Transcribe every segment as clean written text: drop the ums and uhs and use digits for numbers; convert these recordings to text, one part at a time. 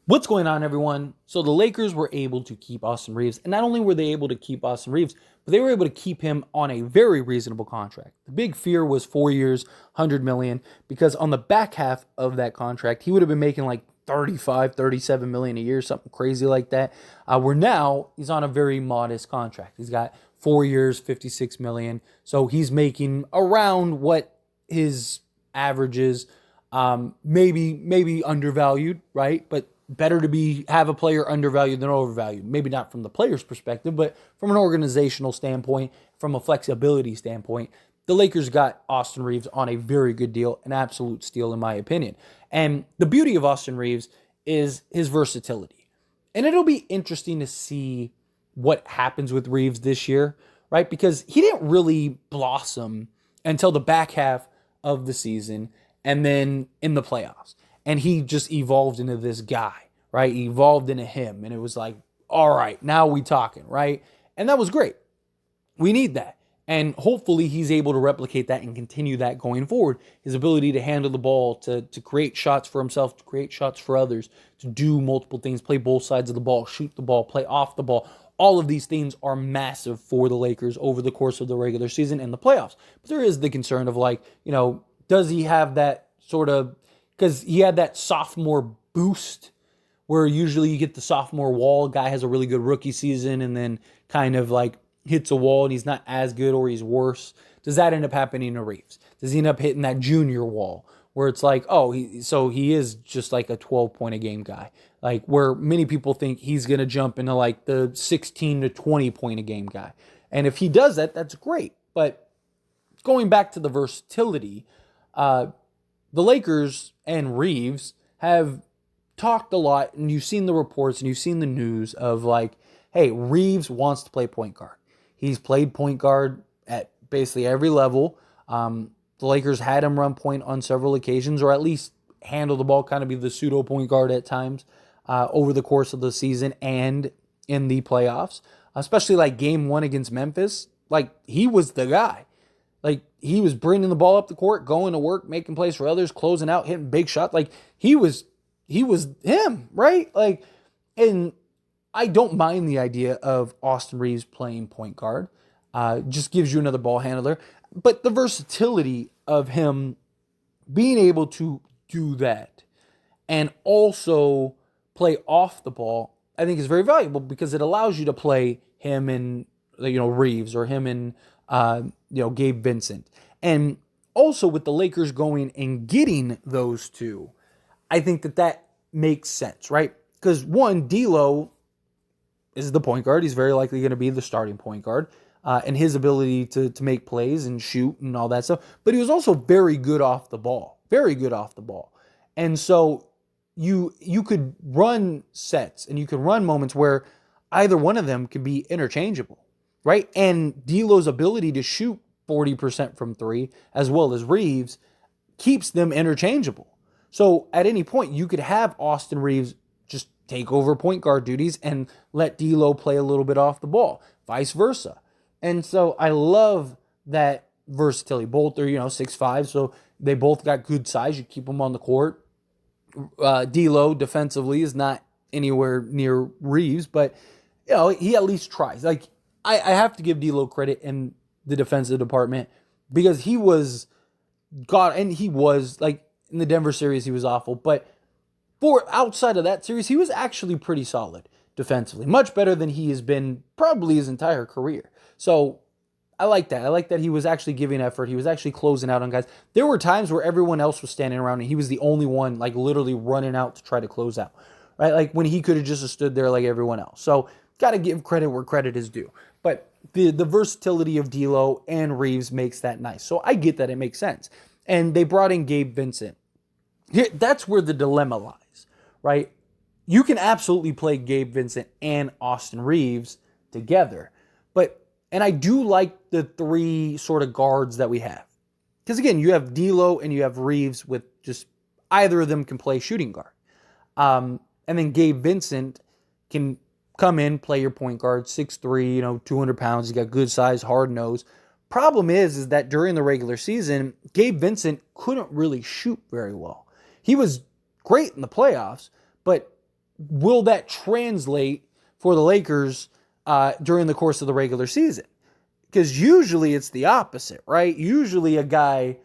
What's going on, everyone? So the Lakers were able to keep Austin Reaves, and not only were they able to keep Austin Reaves, but they were able to keep him on a very reasonable contract. The big fear was 4 years, 100 million, because on the back half of that contract, he would have been making like 35, 37 million a year, something crazy like that. Where now he's on a very modest contract. He's got 4 years, 56 million. So he's making around what his average is. Maybe undervalued, right? But better to have a player undervalued than overvalued. Maybe not from the player's perspective, but from an organizational standpoint, from a flexibility standpoint, the Lakers got Austin Reaves on a very good deal, an absolute steal in my opinion. And the beauty of Austin Reaves is his versatility. And it'll be interesting to see what happens with Reaves this year, right? Because he didn't really blossom until the back half of the season and then in the playoffs. And he just evolved into this guy, right? He evolved into him. And it was like, all right, now we talking, right? And that was great. We need that. And hopefully he's able to replicate that and continue that going forward. His ability to handle the ball, to create shots for himself, to create shots for others, to do multiple things, play both sides of the ball, shoot the ball, play off the ball. All of these things are massive for the Lakers over the course of the regular season and the playoffs. But there is the concern of does he have that sort of, because he had that sophomore boost where usually you get the sophomore wall. Guy has a really good rookie season and then kind of like hits a wall and he's not as good or he's worse. Does that end up happening to Reaves? Does he end up hitting that junior wall where it's like, oh, he is just like a 12-point a game guy, like where many people think he's going to jump into like the 16 to 20 point a game guy. And if he does that, that's great. But going back to the versatility, the Lakers and Reaves have talked a lot, and you've seen the reports and you've seen the news of like, hey, Reaves wants to play point guard. He's played point guard at basically every level. The Lakers had him run point on several occasions, or at least handle the ball, kind of be the pseudo point guard at times over the course of the season and in the playoffs, especially like game one against Memphis. Like, he was the guy. Like, he was bringing the ball up the court, going to work, making plays for others, closing out, hitting big shots. Like, he was him, right? Like, and I don't mind the idea of Austin Reaves playing point guard. Just gives you another ball handler. But the versatility of him being able to do that and also play off the ball, I think is very valuable because it allows you to play him and Reaves or him and Gabe Vincent. And also with the Lakers going and getting those two, I think that makes sense, right? Because one, D'Lo is the point guard. He's very likely going to be the starting point guard. And his ability to make plays and shoot and all that stuff. But he was also very good off the ball. Very good off the ball. And so you could run sets and you could run moments where either one of them could be interchangeable, right? And D'Lo's ability to shoot 40% from three, as well as Reaves, keeps them interchangeable. So at any point, you could have Austin Reaves just take over point guard duties and let D'Lo play a little bit off the ball, vice versa. And so I love that versatility. Both are, 6'5", so they both got good size. You keep them on the court. D'Lo defensively is not anywhere near Reaves, but he at least tries. Like, I have to give D'Lo credit in the defensive department because he was like in the Denver series he was awful, but for outside of that series he was actually pretty solid defensively, much better than he has been probably his entire career. So I like that. I like that he was actually giving effort. He was actually closing out on guys. There were times where everyone else was standing around and he was the only one like literally running out to try to close out, right? Like when he could have just stood there like everyone else. So got to give credit where credit is due. But the versatility of D'Lo and Reaves makes that nice. So I get that. It makes sense. And they brought in Gabe Vincent. That's where the dilemma lies, right? You can absolutely play Gabe Vincent and Austin Reaves together. And I do like the three sort of guards that we have. Because again, you have D'Lo and you have Reaves with just either of them can play shooting guard. And then Gabe Vincent can come in, play your point guard, 6'3", 200 pounds. He's got good size, hard nose. Problem is that during the regular season, Gabe Vincent couldn't really shoot very well. He was great in the playoffs, but will that translate for the Lakers during the course of the regular season? Because usually it's the opposite, right? Usually a guy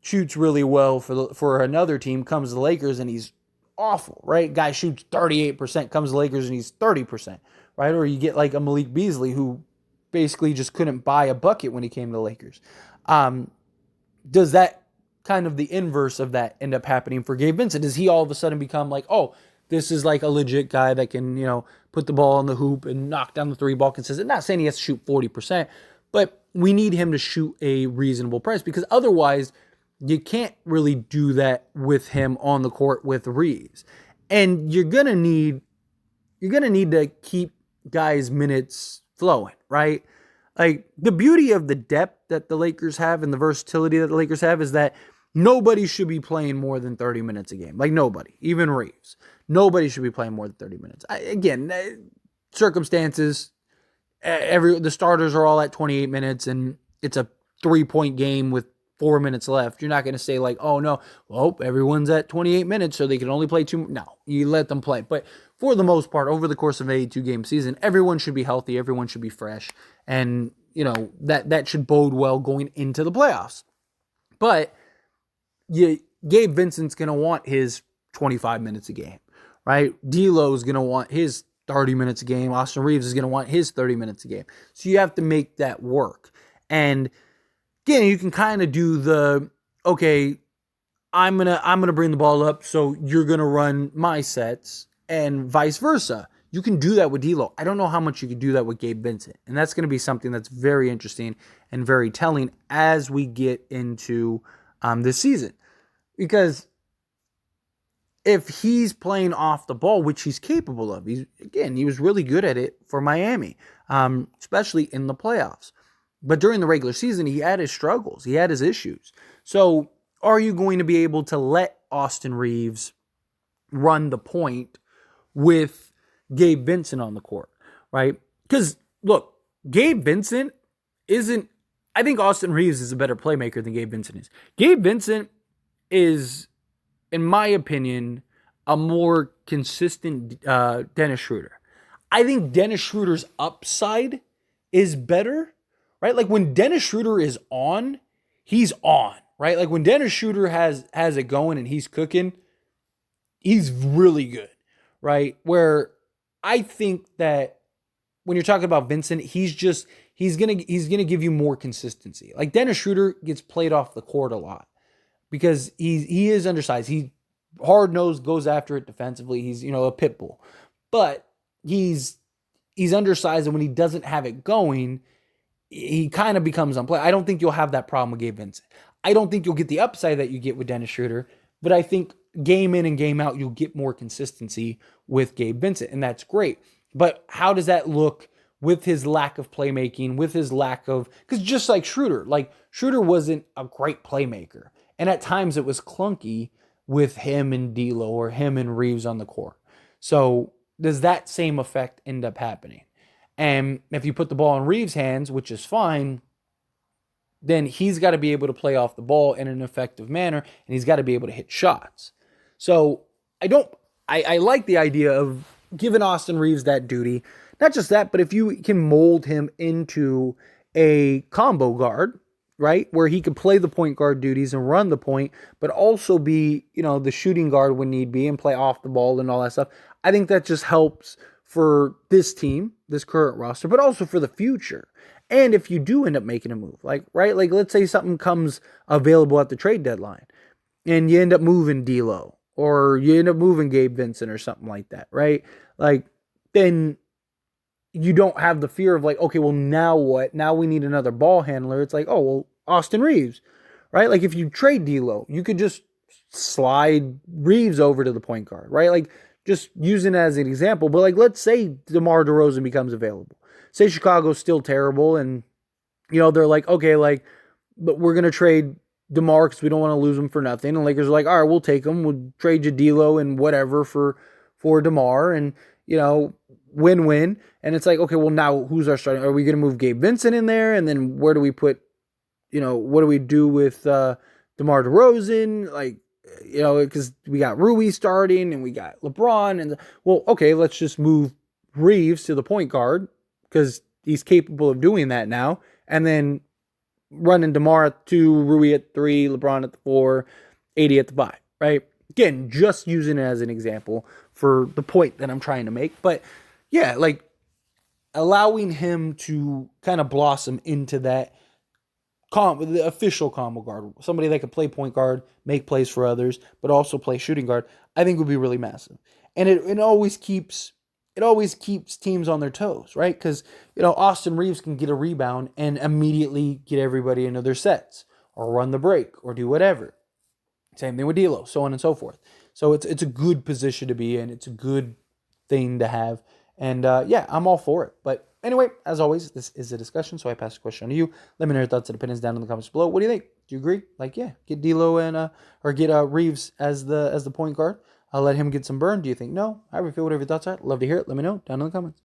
shoots really well for another team, comes to the Lakers and he's awful, right? Guy shoots 38%, comes to the Lakers and he's 30%, right? Or you get like a Malik Beasley who basically just couldn't buy a bucket when he came to the Lakers. Does that kind of the inverse of that end up happening for Gabe Vincent? Does he all of a sudden become like, oh, this is like a legit guy that can, put the ball on the hoop and knock down the three ball consistent? Not saying he has to shoot 40%, but we need him to shoot a reasonable price because otherwise you can't really do that with him on the court with Reaves. And you're gonna need to keep guys' minutes flowing, right? Like the beauty of the depth that the Lakers have and the versatility that the Lakers have is that nobody should be playing more than 30 minutes a game. Like nobody, even Reaves. Nobody should be playing more than 30 minutes. Circumstances, the starters are all at 28 minutes and it's a 3-point game with 4 minutes left. You're not going to say like, oh no, well, everyone's at 28 minutes so they can only play 2. No, you let them play. But for the most part, over the course of an 82-game season, everyone should be healthy. Everyone should be fresh. And, that should bode well going into the playoffs. But Gabe Vincent's going to want his 25 minutes a game, right? D'Lo's going to want his 30 minutes a game. Austin Reaves is going to want his 30 minutes a game. So you have to make that work. And again, you can kind of do the, okay, I'm gonna bring the ball up, so you're gonna run my sets, and vice versa. You can do that with D'Lo. I don't know how much you could do that with Gabe Vincent, and that's going to be something that's very interesting and very telling as we get into this season. Because if he's playing off the ball, which he's capable of, he was really good at it for Miami, especially in the playoffs. But during the regular season, he had his struggles. He had his issues. So are you going to be able to let Austin Reaves run the point with Gabe Vincent on the court, right? Because, look, Gabe Vincent isn't... I think Austin Reaves is a better playmaker than Gabe Vincent is. Gabe Vincent is, in my opinion, a more consistent Dennis Schroeder. I think Dennis Schroeder's upside is better, right? Like when Dennis Schroeder is on, he's on, right? Like when Dennis Schroeder has it going and he's cooking, he's really good, right? Where I think that when you're talking about Vincent, he's gonna give you more consistency. Like Dennis Schroeder gets played off the court a lot because he is undersized. He hard-nosed, goes after it defensively. He's, a pit bull. But he's undersized, and when he doesn't have it going, he kind of becomes unplayable. I don't think you'll have that problem with Gabe Vincent. I don't think you'll get the upside that you get with Dennis Schroeder, but I think game in and game out, you'll get more consistency with Gabe Vincent, and that's great. But how does that look with his lack of playmaking, with his lack of... Because just like Schroeder wasn't a great playmaker. And at times it was clunky with him and D'Lo or him and Reaves on the court. So does that same effect end up happening? And if you put the ball in Reaves' hands, which is fine, then he's got to be able to play off the ball in an effective manner, and he's got to be able to hit shots. So I like the idea of giving Austin Reaves that duty. Not just that, but if you can mold him into a combo guard, right, where he could play the point guard duties and run the point, but also be, the shooting guard when need be and play off the ball and all that stuff. I think that just helps for this team, this current roster, but also for the future. And if you do end up making a move, like let's say something comes available at the trade deadline and you end up moving D'Lo or you end up moving Gabe Vincent or something like that, right? Like, then you don't have the fear of like, okay, well, now what? Now we need another ball handler. It's like, oh, well, Austin Reaves, right? Like if you trade D'Lo, you could just slide Reaves over to the point guard, right? Like just using it as an example. But like, let's say DeMar DeRozan becomes available. Say Chicago's still terrible and, they're like, okay, like, but we're going to trade DeMar because we don't want to lose him for nothing. And Lakers are like, all right, we'll take him. We'll trade you D'Lo and whatever for DeMar and, win-win. And it's like, okay, well, now who's our starting? Are we going to move Gabe Vincent in there? And then where do we put, what do we do with DeMar DeRozan? Like, because we got Rui starting and we got LeBron. And, well, okay, let's just move Reaves to the point guard because he's capable of doing that now. And then running DeMar at 2, Rui at 3, LeBron at the 4, 80 at the 5, right? Again, just using it as an example for the point that I'm trying to make. But yeah, like allowing him to kind of blossom into that the official combo guard, somebody that could play point guard, make plays for others, but also play shooting guard, I think would be really massive. And it always keeps teams on their toes, right? Because Austin Reaves can get a rebound and immediately get everybody into their sets, or run the break, or do whatever. Same thing with D'Lo, so on and so forth. So it's a good position to be in. It's a good thing to have, and yeah, I'm all for it. But anyway, as always, this is a discussion, so I pass the question on to you. Let me know your thoughts and opinions down in the comments below. What do you think? Do you agree? Like, yeah, get D'Lo and or get Reaves as the point guard. I'll let him get some burn. Do you think no? However you feel, whatever your thoughts are, love to hear it. Let me know down in the comments.